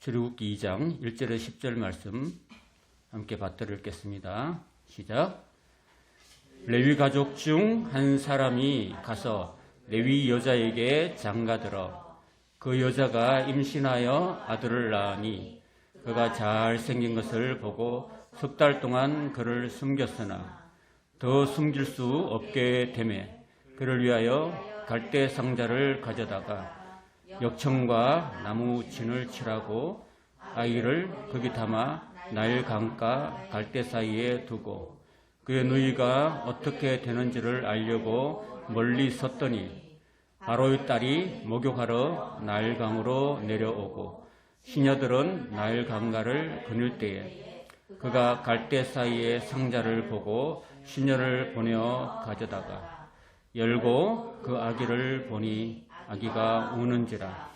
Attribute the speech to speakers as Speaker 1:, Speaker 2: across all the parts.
Speaker 1: 출애굽기 2장 1절에 10절 말씀 함께 받들어 읽겠습니다. 시작. 레위 가족 중 한 사람이 가서 레위 여자에게 장가들어 그 여자가 임신하여 아들을 낳으니 그가 잘생긴 것을 보고 3달 동안 그를 숨겼으나 더 숨길 수 없게 되매 그를 위하여 갈대 상자를 가져다가 역청과 나무 진을 칠하고 아이를 거기 담아 나일 강가 갈대 사이에 두고 그의 누이가 어떻게 되는지를 알려고 멀리 섰더니 바로의 딸이 목욕하러 나일 강으로 내려오고 시녀들은 나일 강가를 거닐 때에 그가 갈대 사이에 상자를 보고 시녀를 보내어 가져다가 열고 그 아기를 보니 아기가 우는지라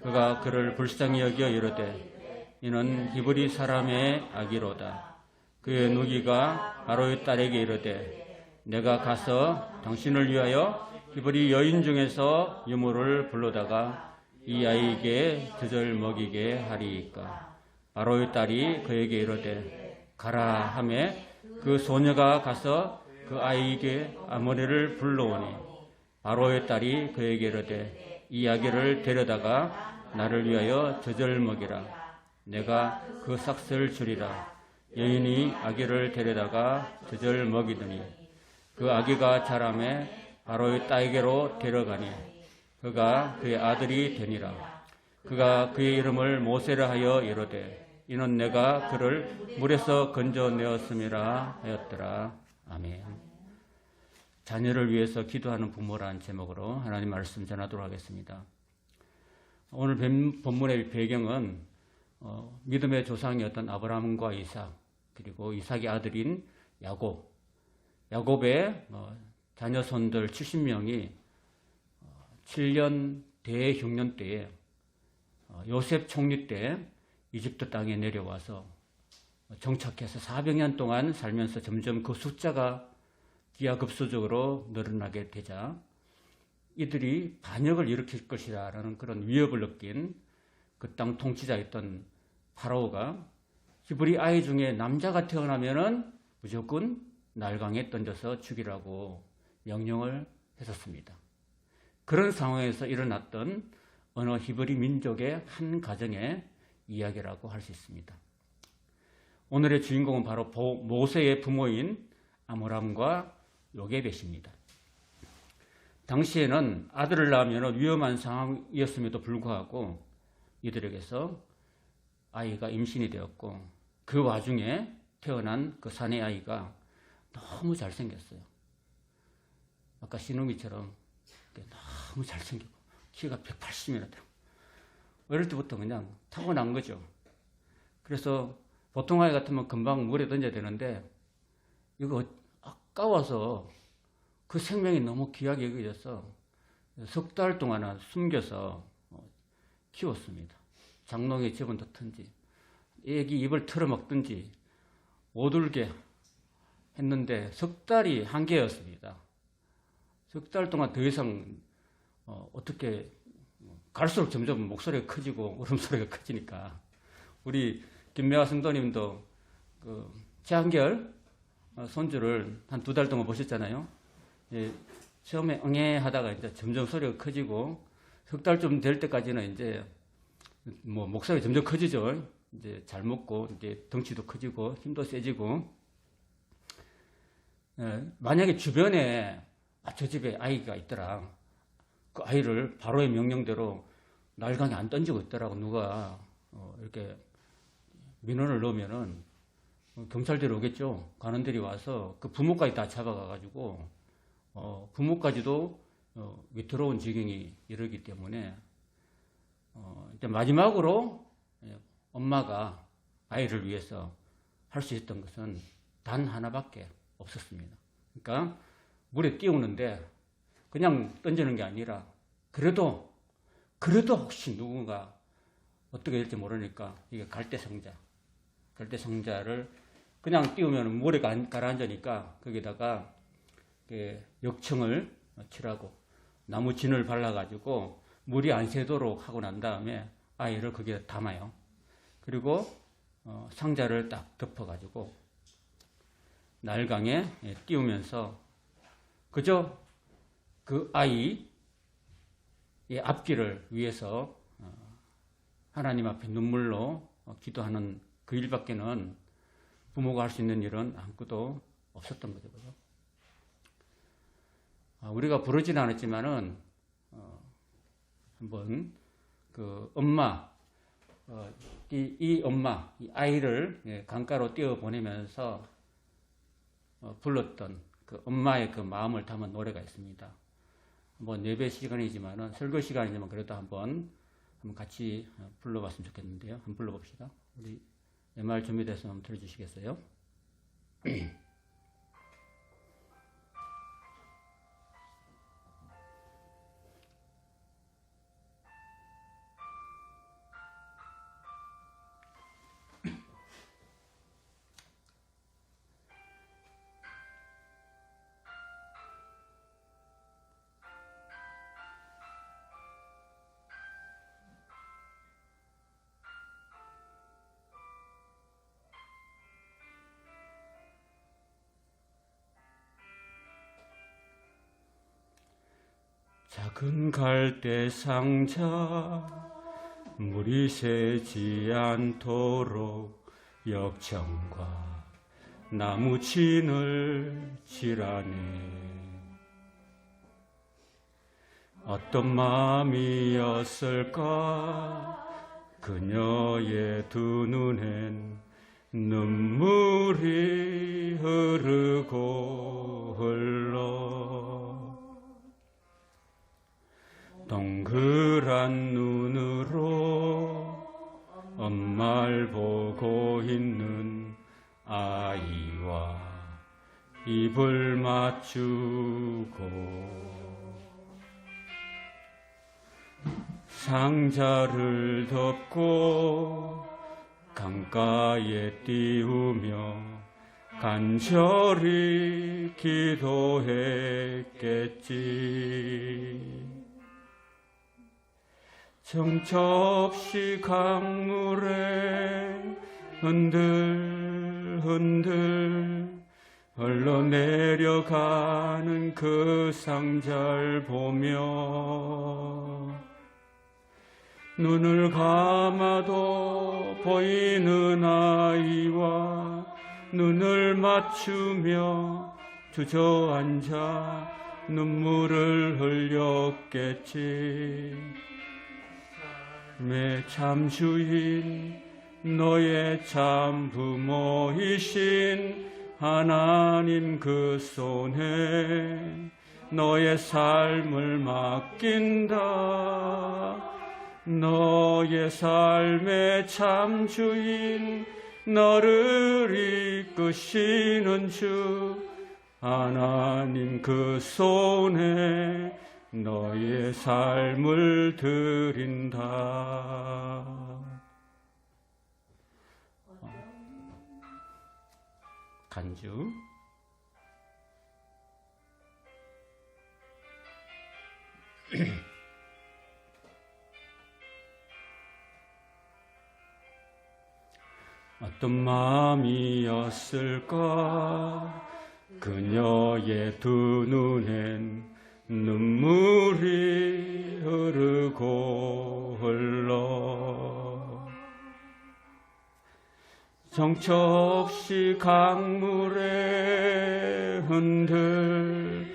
Speaker 1: 그가 그를 불쌍히 여겨 이르되 이는 히브리 사람의 아기로다. 그의 누이가 바로의 딸에게 이르되 내가 가서 당신을 위하여 히브리 여인 중에서 유모를 불러다가 이 아이에게 젖을 먹이게 하리이까. 바로의 딸이 그에게 이르되 가라 하매 그 소녀가 가서 그 아이에게 아모레를 불러오니 바로의 딸이 그에게 이르되 이 아기를 데려다가 나를 위하여 젖을 먹이라. 내가 그 삭슬 주리라. 여인이 아기를 데려다가 젖을 먹이더니 그 아기가 자라매 바로의 딸에게로 데려가니 그가 그의 아들이 되니라. 그가 그의 이름을 모세라 하여 이르되 이는 내가 그를 물에서 건져내었음이라 하였더라. 아멘. 자녀를 위해서 기도하는 부모라는 제목으로 하나님 말씀 전하도록 하겠습니다. 오늘 본문의 배경은 믿음의 조상이었던 아브라함과 이삭 그리고 이삭의 아들인 야곱, 야곱의 자녀손들 70명이 7년 대흉년 때에 요셉 총리 때 이집트 땅에 내려와서 정착해서 400년 동안 살면서 점점 그 숫자가 기하급수적으로 늘어나게 되자 이들이 반역을 일으킬 것이라는 그런 위협을 느낀 그 땅 통치자였던 파라오가 히브리 아이 중에 남자가 태어나면은 무조건 날강에 던져서 죽이라고 명령을 했었습니다. 그런 상황에서 일어났던 어느 히브리 민족의 한 가정의 이야기라고 할 수 있습니다. 오늘의 주인공은 바로 모세의 부모인 아므람과 요게벳입니다. 당시에는 아들을 낳으면 위험한 상황이었음에도 불구하고 이들에게서 아이가 임신이 되었고 그 와중에 태어난 그 사내 아이가 너무 잘생겼어요. 아까 신우미처럼 너무 잘생기고 키가 180이나 되고 어릴 때부터 그냥 타고난 거죠. 그래서 보통 아이 같으면 금방 물에 던져야 되는데 이거 아까워서 그 생명이 너무 귀하게 여겨져서 3달 동안 숨겨서 키웠습니다. 장롱에 집어넣든지 애기 입을 틀어먹든지 오들게 했는데 3달이 한계였습니다. 3달 동안 더 이상 어떻게 갈수록 점점 목소리가 커지고 울음소리가 커지니까 우리 김매화 성도님도 그 최한결 손주를 한 2달 동안 보셨잖아요. 예, 처음에 응애 하다가 이제 점점 소리가 커지고 3달쯤 될 때까지는 이제 목소리가 점점 커지죠. 이제 잘 먹고 이제 덩치도 커지고 힘도 세지고. 예, 만약에 주변에 저 집에 아이가 있더라. 그 아이를 바로의 명령대로 날강에 안 던지고 있더라고 누가 이렇게 민원을 넣으면은 경찰들이 오겠죠. 관원들이 와서 그 부모까지 다 잡아가가지고 부모까지도 위태로운 지경이 이르기 때문에 이제 마지막으로 엄마가 아이를 위해서 할 수 있었던 것은 단 하나밖에 없었습니다. 그러니까 물에 띄우는데 그냥 던지는 게 아니라 그래도 혹시 누군가 어떻게 될지 모르니까 이게 갈대상자를 그냥 띄우면 물에 가라앉으니까 거기다가 역청을 칠하고 나무 진을 발라가지고 물이 안 새도록 하고 난 다음에 아이를 거기에 담아요. 그리고 상자를 딱 덮어가지고 나일강에 띄우면서 그저 그 아이의 앞길을 위해서 하나님 앞에 눈물로 기도하는 그 일밖에는 부모가 할 수 있는 일은 아무것도 없었던 거죠. 우리가 부르지는 않았지만은 한번 그 엄마 이 엄마 이 아이를 강가로 띄워 보내면서 불렀던 그 엄마의 그 마음을 담은 노래가 있습니다. 뭐 예배 시간이지만은 설교 시간이지만 그래도 한번 같이 불러봤으면 좋겠는데요. 한번 불러봅시다. 우리 MR 준비돼서 한번 들어주시겠어요? 작은 갈대 상자 물이 새지 않도록 역청과 나무 진을 칠하네. 어떤 마음이었을까 그녀의 두 눈엔 눈물이 흐르고 흘러 동그란 눈으로 엄마를 보고 있는 아이와 입을 맞추고 상자를 덮고 강가에 띄우며 간절히 기도했겠지. 정처없이 강물에 흔들흔들 흘러내려가는 그 상자를 보며 눈을 감아도 보이는 아이와 눈을 맞추며 주저앉아 눈물을 흘렸겠지. 삶의 참 주인 너의 참 부모이신 하나님 그 손에 너의 삶을 맡긴다. 너의 삶의 참 주인 너를 이끄시는 주 하나님 그 손에 너의 삶을 드린다. 간주 어떤 마음이었을까 그녀의 두 눈엔 눈물이 흐르고 흘러 정처없이 강물에 흔들흔들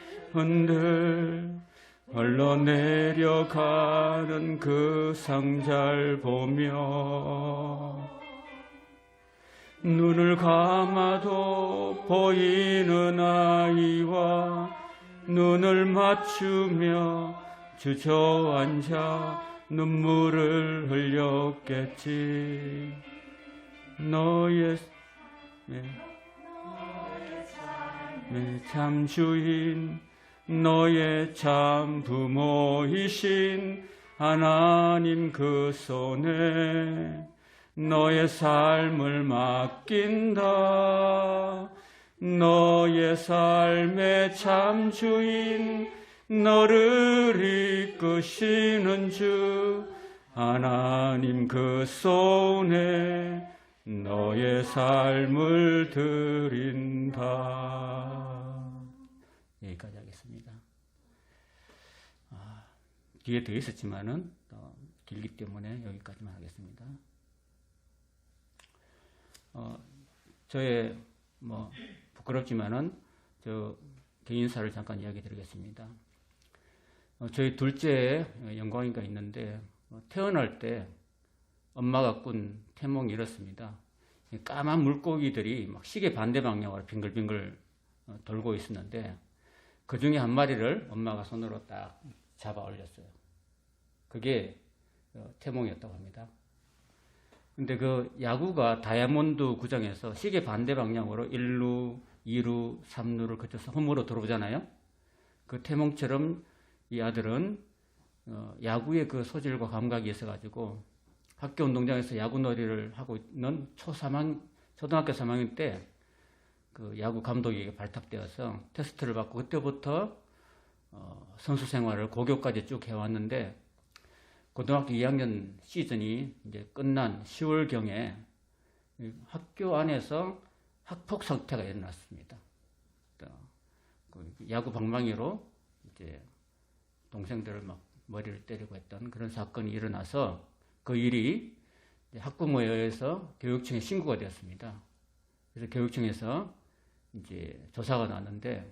Speaker 1: 흘러내려가는 그 상자를 보며 눈을 감아도 보이는 아이와 눈을 맞추며 주저앉아 눈물을 흘렸겠지. 너의 참 주인 너의 참 부모이신 하나님 그 손에 너의 삶을 맡긴다. 너의 삶의 참 주인 너를 이끄시는 주 하나님 그 손에 너의 삶을 드린다. 여기까지 하겠습니다. 뒤에 더 있었지만은 길기 때문에 여기까지만 하겠습니다. 저의 부끄럽지만은 저 개인사를 잠깐 이야기 드리겠습니다. 저희 둘째의 영광이가 있는데 태어날 때 엄마가 꾼 태몽이 이렇습니다. 까만 물고기들이 막 시계 반대 방향으로 빙글빙글 돌고 있었는데 그 중에 한 마리를 엄마가 손으로 딱 잡아 올렸어요. 그게 태몽이었다고 합니다. 근데 그 야구가 다이아몬드 구장에서 시계 반대 방향으로 1루, 2루, 3루를 거쳐서 홈으로 들어오잖아요. 그 태몽처럼 이 아들은 야구의 그 소질과 감각이 있어가지고 학교 운동장에서 야구 놀이를 하고 있는 초등학교 3학년 때 그 야구 감독에게 발탁되어서 테스트를 받고 그때부터 선수 생활을 고교까지 쭉 해왔는데 고등학교 2학년 시즌이 이제 끝난 10월경에 학교 안에서 학폭 사태가 일어났습니다. 야구 방망이로 이제 동생들을 막 머리를 때리고 했던 그런 사건이 일어나서 그 일이 학부모에 의해서 교육청에 신고가 되었습니다. 그래서 교육청에서 이제 조사가 났는데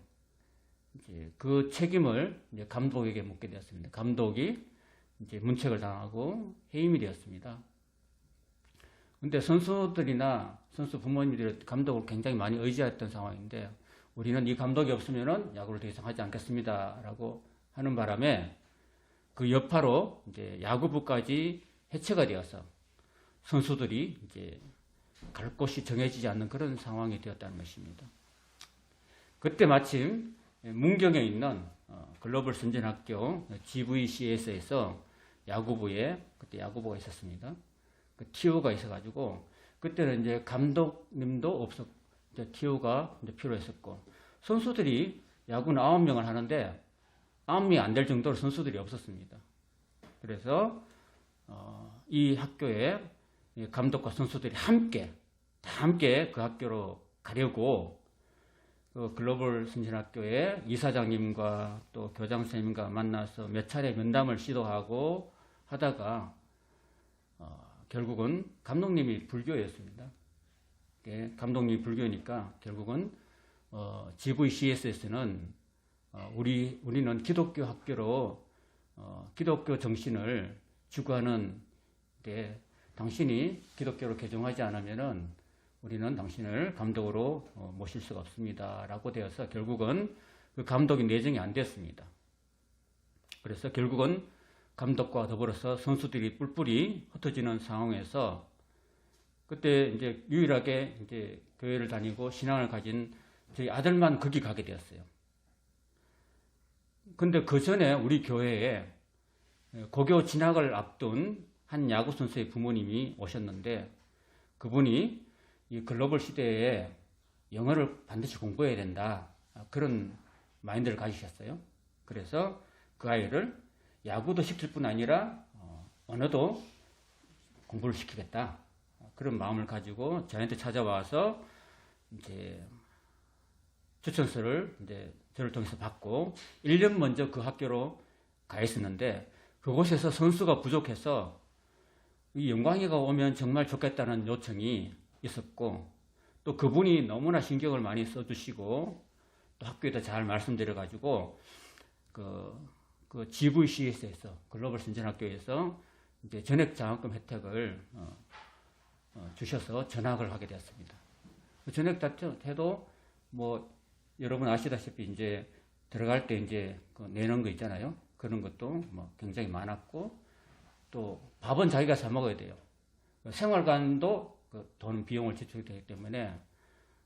Speaker 1: 이제 그 책임을 이제 감독에게 묻게 되었습니다. 감독이 이제 문책을 당하고 해임이 되었습니다. 근데 선수들이나 선수 부모님들이 감독을 굉장히 많이 의지했던 상황인데 우리는 이 감독이 없으면은 야구를 더 이상 하지 않겠습니다라고 하는 바람에 그 여파로 이제 야구부까지 해체가 되어서 선수들이 이제 갈 곳이 정해지지 않는 그런 상황이 되었다는 것입니다. 그때 마침 문경에 있는 글로벌 선진학교 GVCS에서 야구부에 그때 야구부가 있었습니다. 그 TO가 있어가지고 그때는 이제 감독님도 없었고 TO가 이제 필요했었고 선수들이 야구는 9명을 하는데 9명이 안 될 정도로 선수들이 없었습니다. 그래서 이 학교에 감독과 선수들이 다 함께 그 학교로 가려고 그 글로벌 선진학교의 이사장님과 또 교장선생님과 만나서 몇 차례 면담을 시도하고 하다가 결국은 감독님이 불교였습니다. 감독님이 불교니까 결국은 GVCS에서는 우리는 기독교 학교로 기독교 정신을 추구하는 데 당신이 기독교로 개종하지 않으면은 우리는 당신을 감독으로 모실 수가 없습니다. 라고 되어서 결국은 그 감독이 내정이 안 됐습니다. 그래서 결국은 감독과 더불어서 선수들이 뿔뿔이 흩어지는 상황에서 그때 이제 유일하게 이제 교회를 다니고 신앙을 가진 저희 아들만 거기 가게 되었어요. 근데 그 전에 우리 교회에 고교 진학을 앞둔 한 야구 선수의 부모님이 오셨는데 그분이 이 글로벌 시대에 영어를 반드시 공부해야 된다. 그런 마인드를 가지셨어요. 그래서 그 아이를 야구도 시킬 뿐 아니라 언어도 공부를 시키겠다. 그런 마음을 가지고 저한테 찾아와서 이제 추천서를 이제 저를 통해서 받고 1년 먼저 그 학교로 가 있었는데 그곳에서 선수가 부족해서 이 영광이가 오면 정말 좋겠다는 요청이 있었고 또 그분이 너무나 신경을 많이 써주시고 또 학교에다 잘 말씀드려가지고 그 GVCS에서 글로벌 선진학교에서 이제 전액 장학금 혜택을 주셔서 전학을 하게 되었습니다. 그 전액 자체도 뭐 여러분 아시다시피 이제 들어갈 때 이제 그 내는 거 있잖아요. 그런 것도 뭐 굉장히 많았고 또 밥은 자기가 사 먹어야 돼요. 생활관도 그 돈 비용을 지출이 되기 때문에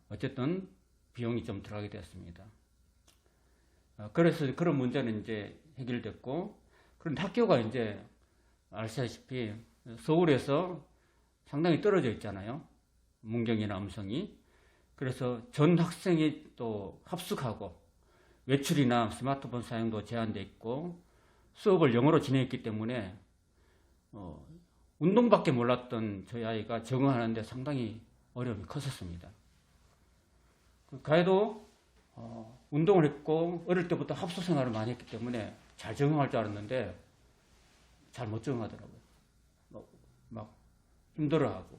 Speaker 1: 어쨌든 비용이 좀 들어가게 되었습니다. 그래서 그런 문제는 이제 해결됐고 그런데 학교가 이제 아시다시피 서울에서 상당히 떨어져 있잖아요. 문경이나 음성이. 그래서 전 학생이 또 합숙하고 외출이나 스마트폰 사용도 제한되어 있고 수업을 영어로 진행했기 때문에 운동밖에 몰랐던 저희 아이가 적응하는데 상당히 어려움이 컸었습니다. 그 가해도 운동을 했고 어릴 때부터 합숙 생활을 많이 했기 때문에 잘 적응할 줄 알았는데 잘 못 적응하더라고요. 막 힘들어하고.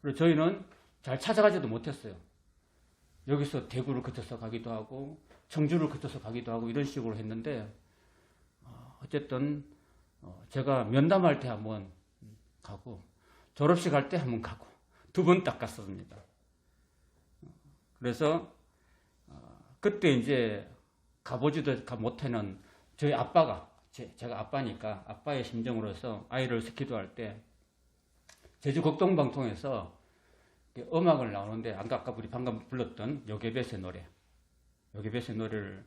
Speaker 1: 그리고 저희는 잘 찾아가지도 못했어요. 여기서 대구를 거쳐서 가기도 하고 청주를 거쳐서 가기도 하고 이런 식으로 했는데 어쨌든 제가 면담할 때 한번 가고 졸업식 할 때 한번 가고 2번 딱 갔었습니다. 그래서 그때 이제 가보지도 못하는 저희 아빠가 제가 아빠니까 아빠의 심정으로서 아이를 스키도 할 때 제주 곡동방통에서 음악을 나오는데 아까 우리 방금 불렀던 요괴뱃의 노래를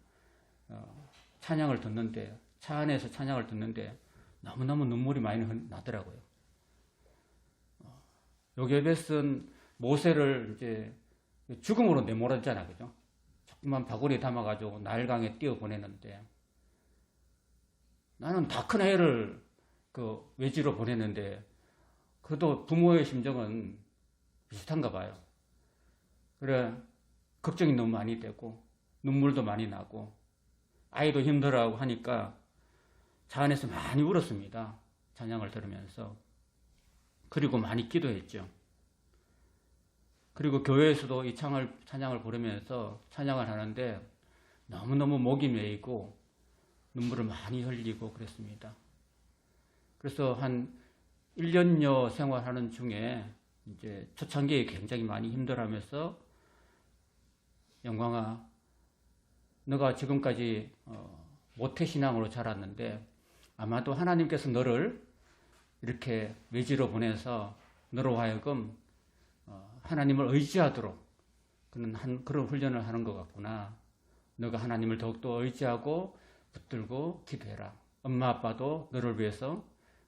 Speaker 1: 찬양을 듣는데 차 안에서 찬양을 듣는데 너무너무 눈물이 많이 나더라고요. 요괴뱃은 모세를 이제 죽음으로 내몰았잖아, 그죠? 조그만 바구니 담아가지고 나일강에 띄워 보내는데 나는 다 큰 애를 그 외지로 보냈는데 그래도 부모의 심정은 비슷한가 봐요. 그래 걱정이 너무 많이 되고 눈물도 많이 나고 아이도 힘들어하고 하니까 차 안에서 많이 울었습니다. 찬양을 들으면서. 그리고 많이 기도했죠. 그리고 교회에서도 이 찬양을 부르면서 찬양을 하는데 너무너무 목이 메이고 눈물을 많이 흘리고 그랬습니다. 그래서 한 1년여 생활하는 중에 이제 초창기에 굉장히 많이 힘들어하면서 영광아, 너가 지금까지 모태신앙으로 자랐는데 아마도 하나님께서 너를 이렇게 외지로 보내서 너로 하여금 하나님을 의지하도록 그런 훈련을 하는 것 같구나. 너가 하나님을 더욱더 의지하고 붙들고 기도해라. 엄마 아빠도 너를 위해서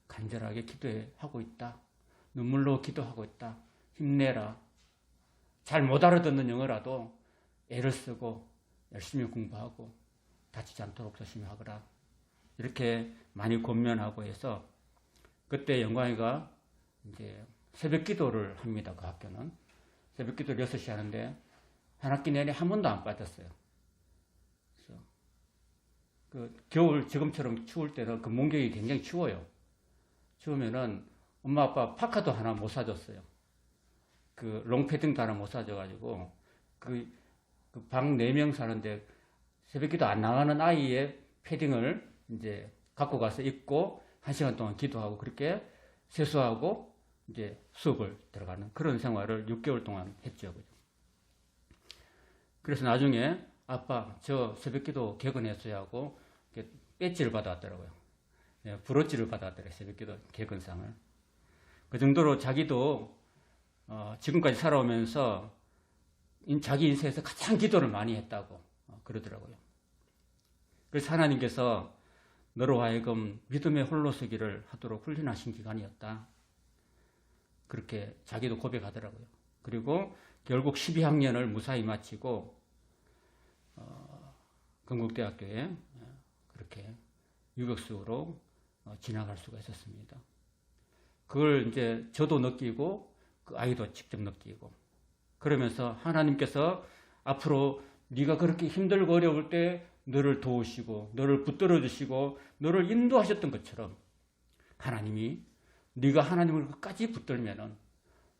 Speaker 1: 간절하게 기도하고 있다. 눈물로 기도하고 있다. 힘내라. 잘 못 알아듣는 영어라도 애를 쓰고 열심히 공부하고 다치지 않도록 조심히 하거라. 이렇게 많이 권면하고 해서 그때 영광이가 이제 새벽 기도를 합니다. 그 학교는. 새벽 기도를 6시 하는데 한 학기 내내 한 번도 안 빠졌어요. 그래서 그 겨울 지금처럼 추울 때는 그 문경이 굉장히 추워요. 추우면은 엄마 아빠 파카도 하나 못 사줬어요. 그 롱패딩도 하나 못 사줘가지고 그 방 4명 사는데 새벽기도 안 나가는 아이의 패딩을 이제 갖고 가서 입고 1시간 동안 기도하고 그렇게 세수하고 이제 수업을 들어가는 그런 생활을 6개월 동안 했죠. 그래서 나중에 아빠 저 새벽기도 개근했어야 하고 배지를 받아왔더라고요. 브로치를 받아왔더라고요. 새벽기도 개근상을. 그 정도로 자기도 지금까지 살아오면서 자기 인생에서 가장 기도를 많이 했다고 그러더라고요. 그래서 하나님께서 너로 하여금 믿음의 홀로서기를 하도록 훈련하신 기간이었다. 그렇게 자기도 고백하더라고요. 그리고 결국 12학년을 무사히 마치고 건국대학교에 그렇게 유격수로 진학할 수가 있었습니다. 그걸 이제 저도 느끼고 그 아이도 직접 느끼고 그러면서 하나님께서 앞으로 네가 그렇게 힘들고 어려울 때 너를 도우시고 너를 붙들어 주시고 너를 인도하셨던 것처럼 하나님이 네가 하나님을 끝까지 붙들면은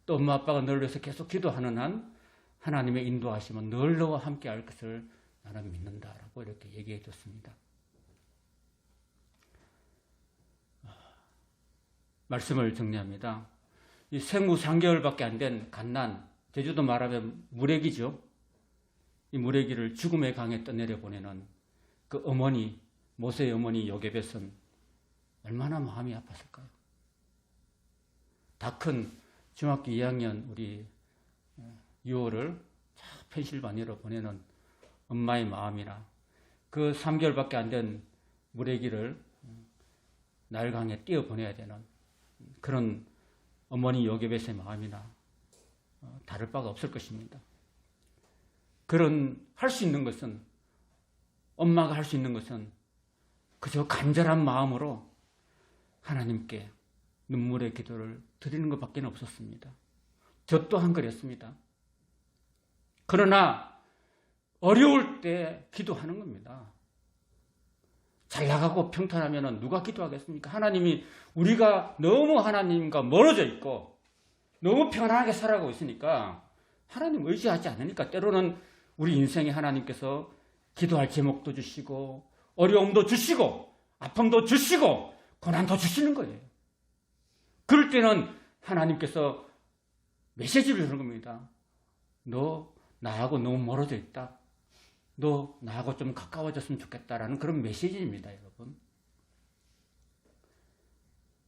Speaker 1: 또 엄마 아빠가 너를 위해서 계속 기도하는 한 하나님의 인도하심은 늘 너와 함께 할 것을 나는 믿는다라고 이렇게 얘기해 줬습니다. 말씀을 정리합니다. 이 생후 3개월밖에 안 된 갓난, 제주도 말하면 무래기죠. 이 무래기를 죽음의 강에 떠내려 보내는 그 어머니, 모세의 어머니 요게벳은 얼마나 마음이 아팠을까요? 다 큰 중학교 2학년 우리 유호를 펜실바니아로 보내는 엄마의 마음이나 그 3개월밖에 안 된 무래기를 나일강에 띄어 보내야 되는 그런 어머니 요게벳의 마음이나 다를 바가 없을 것입니다. 그런 할 수 있는 것은 엄마가 할 수 있는 것은 그저 간절한 마음으로 하나님께 눈물의 기도를 드리는 것밖에 없었습니다. 저 또한 그랬습니다. 그러나 어려울 때 기도하는 겁니다. 잘 나가고 평탄하면 누가 기도하겠습니까? 하나님이 우리가 너무 하나님과 멀어져 있고 너무 편안하게 살아가고 있으니까 하나님 의지하지 않으니까 때로는 우리 인생에 하나님께서 기도할 제목도 주시고 어려움도 주시고 아픔도 주시고 고난도 주시는 거예요. 그럴 때는 하나님께서 메시지를 주는 겁니다. 너 나하고 너무 멀어져 있다. 너 나하고 좀 가까워졌으면 좋겠다라는 그런 메시지입니다, 여러분.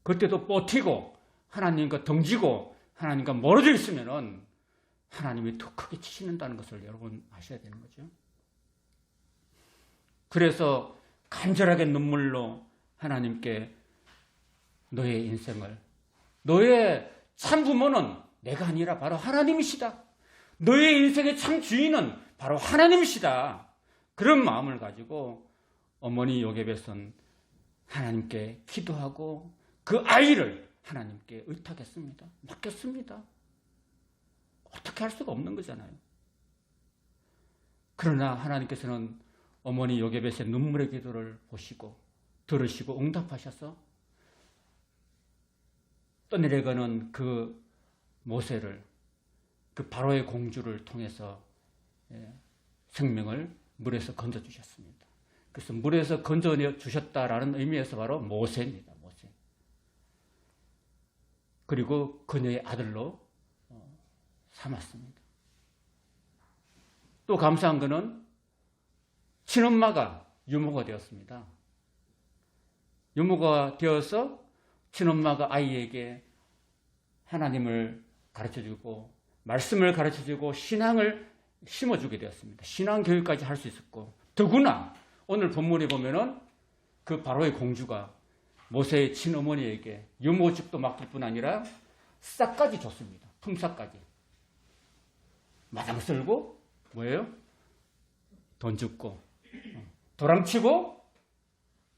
Speaker 1: 그때도 버티고 하나님과 등지고 하나님과 멀어져 있으면은 하나님이 더 크게 치신다는 것을 여러분 아셔야 되는 거죠. 그래서 간절하게 눈물로 하나님께 너의 인생을, 너의 참 부모는 내가 아니라 바로 하나님이시다. 너의 인생의 참 주인은 바로 하나님이시다. 그런 마음을 가지고 어머니 요게벳은 하나님께 기도하고 그 아이를 하나님께 의탁했습니다. 맡겼습니다. 어떻게 할 수가 없는 거잖아요. 그러나 하나님께서는 어머니 요게벳의 눈물의 기도를 보시고 들으시고 응답하셔서 떠내려가는 그 모세를, 그 바로의 공주를 통해서 생명을 물에서 건져주셨습니다. 그래서 물에서 건져주셨다라는 의미에서 바로 모세입니다. 모세. 그리고 그녀의 아들로 삼았습니다. 또 감사한 것은 친엄마가 유모가 되었습니다. 유모가 되어서 친엄마가 아이에게 하나님을 가르쳐주고 말씀을 가르쳐주고 신앙을 심어주게 되었습니다. 신앙 교육까지 할 수 있었고 더구나 오늘 본문에 보면은 그 바로의 공주가 모세의 친어머니에게 유모집도 맡길 뿐 아니라 싹까지 줬습니다. 품삯까지. 마당 쓸고 뭐예요? 돈 줍고 도랑치고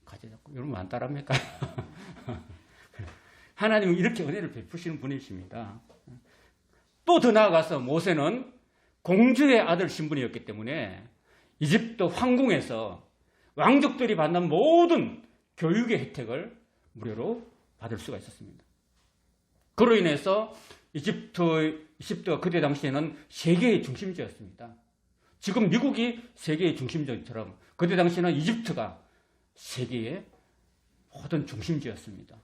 Speaker 1: 가져잡고 여러분 안 따라합니까? 하나님은 이렇게 은혜를 베푸시는 분이십니다. 또 더 나아가서 모세는 공주의 아들 신분이었기 때문에 이집트 황궁에서 왕족들이 받는 모든 교육의 혜택을 무료로 받을 수가 있었습니다. 그로 인해서 이집트가 그때 당시에는 세계의 중심지였습니다. 지금 미국이 세계의 중심지처럼 그때 당시에는 이집트가 세계의 모든 중심지였습니다.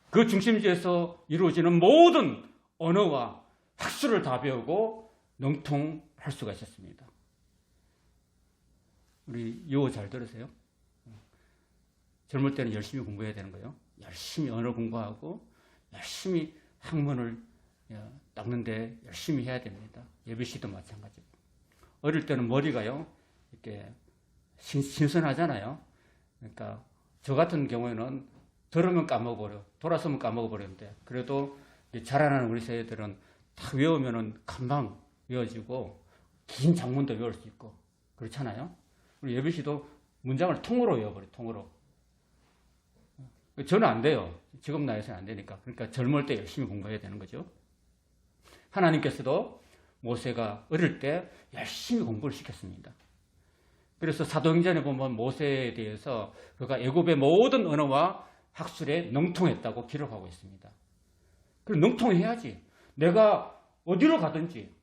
Speaker 1: 그 중심지에서 이루어지는 모든 언어와 학술을 다 배우고 능통할 수가 있었습니다. 우리 요 잘 들으세요. 젊을 때는 열심히 공부해야 되는 거예요. 열심히 언어 공부하고 열심히 학문을 닦는데 열심히 해야 됩니다. 예비시도 마찬가지고. 어릴 때는 머리가요 이렇게 신선하잖아요. 그러니까 저 같은 경우에는 들으면 까먹어버려, 돌아서면 까먹어버리는데 그래도 자라나는 우리 세대들은 다 외우면은 금방 외워지고 긴 장문도 외울 수 있고 그렇잖아요. 우리 예비 씨도 문장을 통으로 외워버려, 통으로. 저는 안 돼요. 지금 나이에서는 안 되니까. 그러니까 젊을 때 열심히 공부해야 되는 거죠. 하나님께서도 모세가 어릴 때 열심히 공부를 시켰습니다. 그래서 사도행전에 보면 모세에 대해서 그가 애굽의 모든 언어와 학술에 능통했다고 기록하고 있습니다. 그럼 능통해야지. 내가 어디로 가든지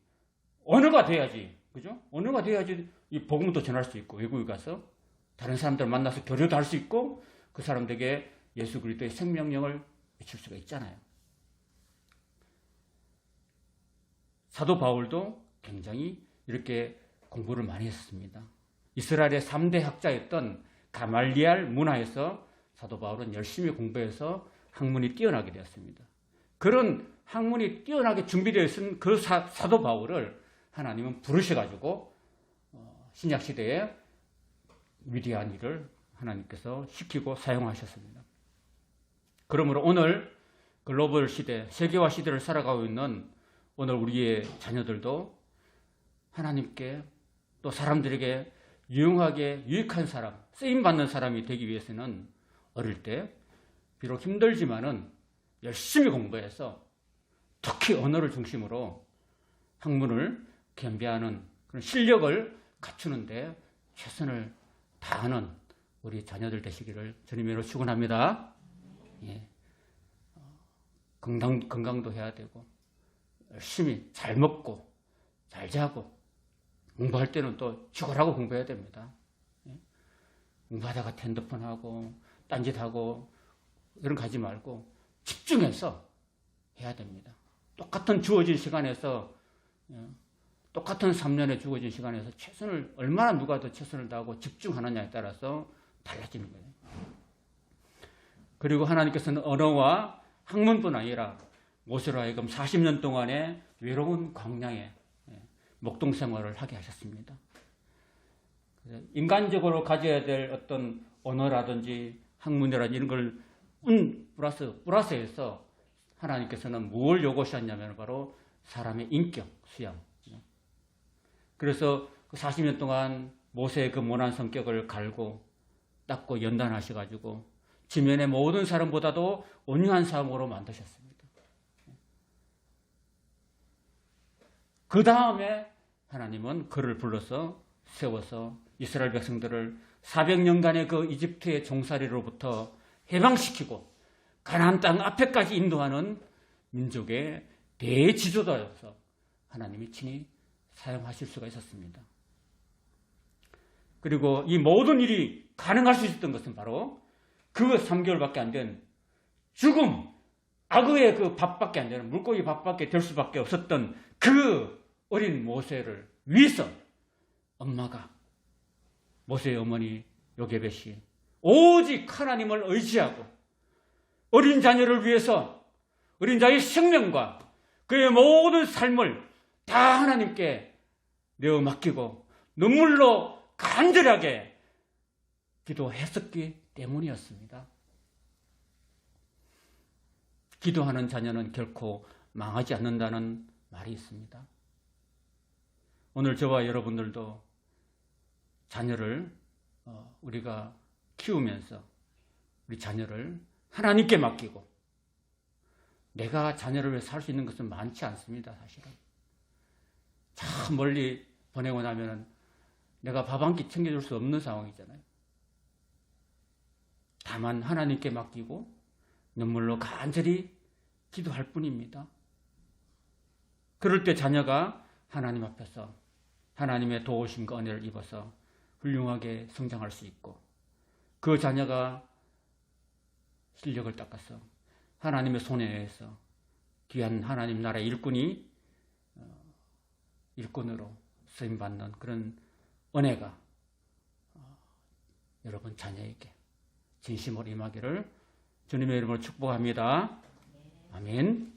Speaker 1: 언어가 돼야지. 그죠? 언어가 돼야지 이 복음도 전할 수 있고 외국에 가서 다른 사람들 만나서 교류도 할 수 있고 그 사람들에게 예수 그리스도의 생명력을 미칠 수가 있잖아요. 사도 바울도 굉장히 이렇게 공부를 많이 했습니다. 이스라엘의 3대 학자였던 가말리알 문화에서 사도 바울은 열심히 공부해서 학문이 뛰어나게 되었습니다. 그런 학문이 뛰어나게 준비되어 있는 그 사도 바울을 하나님은 부르셔가지고 신약시대에 위대한 일을 하나님께서 시키고 사용하셨습니다. 그러므로 오늘 글로벌 시대, 세계화 시대를 살아가고 있는 오늘 우리의 자녀들도 하나님께 또 사람들에게 유용하게 유익한 사람, 쓰임받는 사람이 되기 위해서는 어릴 때 비록 힘들지만은 열심히 공부해서 특히 언어를 중심으로 학문을 겸비하는 그런 실력을 갖추는데 최선을 다하는 우리 자녀들 되시기를 주님으로 축원합니다. 예. 건강도 해야 되고 열심히 잘 먹고 잘 자고 공부할 때는 또 죽으라고 공부해야 됩니다. 예. 공부하다가 핸드폰하고 딴짓하고 이런 거 하지 말고 집중해서 해야 됩니다. 똑같은 주어진 시간에서 똑같은 3년에 주어진 시간에서 최선을 얼마나 누가 더 최선을 다하고 집중하느냐에 따라서 달라지는 거예요. 그리고 하나님께서는 언어와 학문뿐 아니라 모세로 하여금 40년 동안의 외로운 광야에 목동 생활을 하게 하셨습니다. 인간적으로 가져야 될 어떤 언어라든지 학문이라든지 이런 걸 플러스해서 하나님께서는 뭘 요구하셨냐면 바로 사람의 인격, 수양. 그래서 그 40년 동안 모세의 그 모난 성격을 갈고 닦고 연단하셔가지고 지면의 모든 사람보다도 온유한 사람으로 만드셨습니다. 그 다음에 하나님은 그를 불러서 세워서 이스라엘 백성들을 400년간의 그 이집트의 종살이로부터 해방시키고 가나안 땅 앞에까지 인도하는 민족의 대지도자로서 하나님이 친히 사용하실 수가 있었습니다. 그리고 이 모든 일이 가능할 수 있었던 것은 바로 그 3개월밖에 안 된 죽음, 악의 그 밥밖에 안 되는 물고기 밥밖에 될 수밖에 없었던 그 어린 모세를 위해서 엄마가 모세의 어머니 요게벳이 오직 하나님을 의지하고 어린 자녀를 위해서 어린 자의 생명과 그의 모든 삶을 다 하나님께 내어 맡기고 눈물로 간절하게 기도했었기 때문이었습니다. 기도하는 자녀는 결코 망하지 않는다는 말이 있습니다. 오늘 저와 여러분들도 자녀를 우리가 키우면서 우리 자녀를 하나님께 맡기고 내가 자녀를 위해 살 수 있는 것은 많지 않습니다. 사실은 참 멀리 보내고 나면은 내가 밥 한 끼 챙겨줄 수 없는 상황이잖아요. 다만 하나님께 맡기고 눈물로 간절히 기도할 뿐입니다. 그럴 때 자녀가 하나님 앞에서 하나님의 도우심과 은혜를 입어서 훌륭하게 성장할 수 있고 그 자녀가 실력을 닦아서 하나님의 손에 의해서 귀한 하나님 나라의 일꾼으로 쓰임받는 그런 은혜가 여러분 자녀에게 진심으로 임하기를 주님의 이름으로 축복합니다. 아멘.